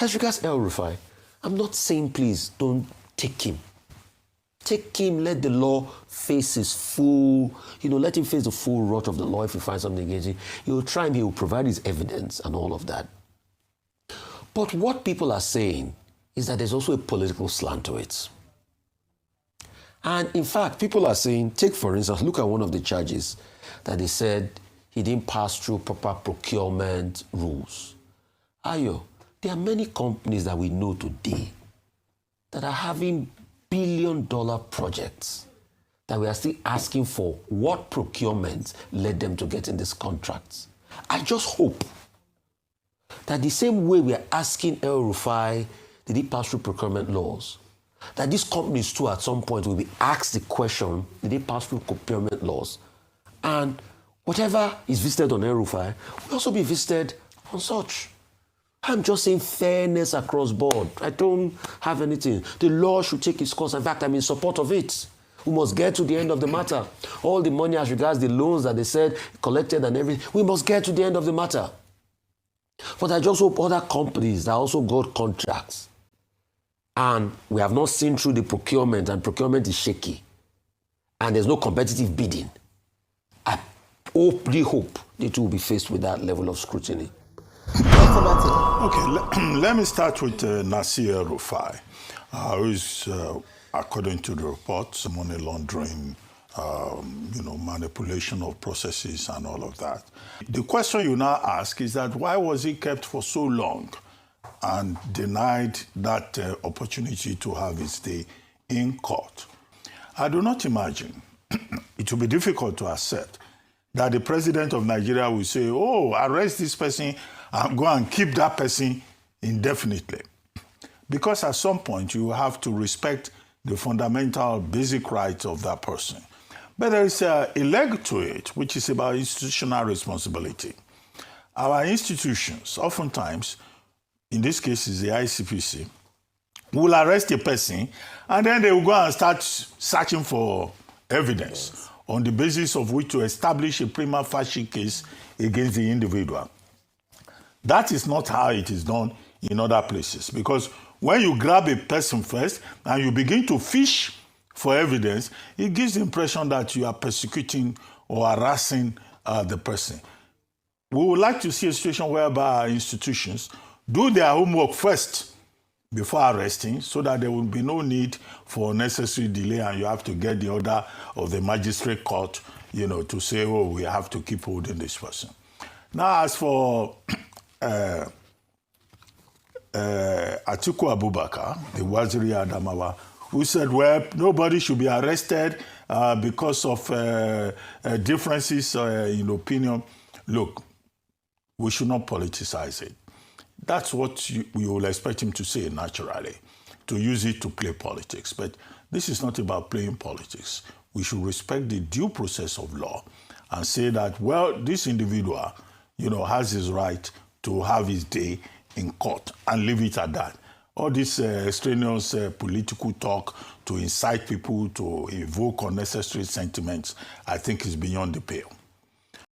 As regards Elrufai, I'm not saying please don't take him. Take him, let the law face his full, let him face the full wrath of the law if he finds something against him. He will try him, he will provide his evidence and all of that. But what people are saying is that there's also a political slant to it. And in fact, people are saying, take for instance, look at one of the charges that they said he didn't pass through proper procurement rules. Ayo, there are many companies that we know today that are having billion-dollar projects that we are still asking for what procurement led them to getting these contracts. I just hope that the same way we are asking Elrufai, did he pass through procurement laws, that these companies too at some point will be asked the question, did they pass through procurement laws? And whatever is visited on Elrufai will also be visited on such. I'm just saying fairness across board. I don't have anything. The law should take its course. In fact, I'm in support of it. We must get to the end of the matter. All the money as regards the loans that they said collected and everything, we must get to the end of the matter. But I just hope other companies that also got contracts and we have not seen through the procurement and procurement is shaky and there's no competitive bidding, I really hope they too will be faced with that level of scrutiny. Okay, let me start with Nasir Rufai, who is, according to the reports, money laundering, manipulation of processes and all of that. The question you now ask is that why was he kept for so long and denied that opportunity to have his day in court? I do not imagine it will be difficult to accept that the president of Nigeria will say, oh, arrest this person and go and keep that person indefinitely. Because at some point you have to respect the fundamental basic rights of that person. But there is a leg to it, which is about institutional responsibility. Our institutions, oftentimes, in this case is the ICPC, will arrest a person and then they will go and start searching for evidence on the basis of which to establish a prima facie case against the individual. That is not how it is done in other places. Because when you grab a person first and you begin to fish for evidence, it gives the impression that you are persecuting or harassing the person. We would like to see a situation whereby our institutions do their homework first before arresting so that there will be no need for unnecessary delay and you have to get the order of the magistrate court, to say, oh, we have to keep holding this person. Now, as for Atiku Abubakar, the Waziri Adamawa, who said, well, nobody should be arrested because of differences in opinion. Look, we should not politicize it. That's what we will expect him to say naturally, to use it to play politics. But this is not about playing politics. We should respect the due process of law and say that, well, this individual, has his right to have his day in court and leave it at that. All this extraneous political talk to incite people to evoke unnecessary sentiments, I think is beyond the pale.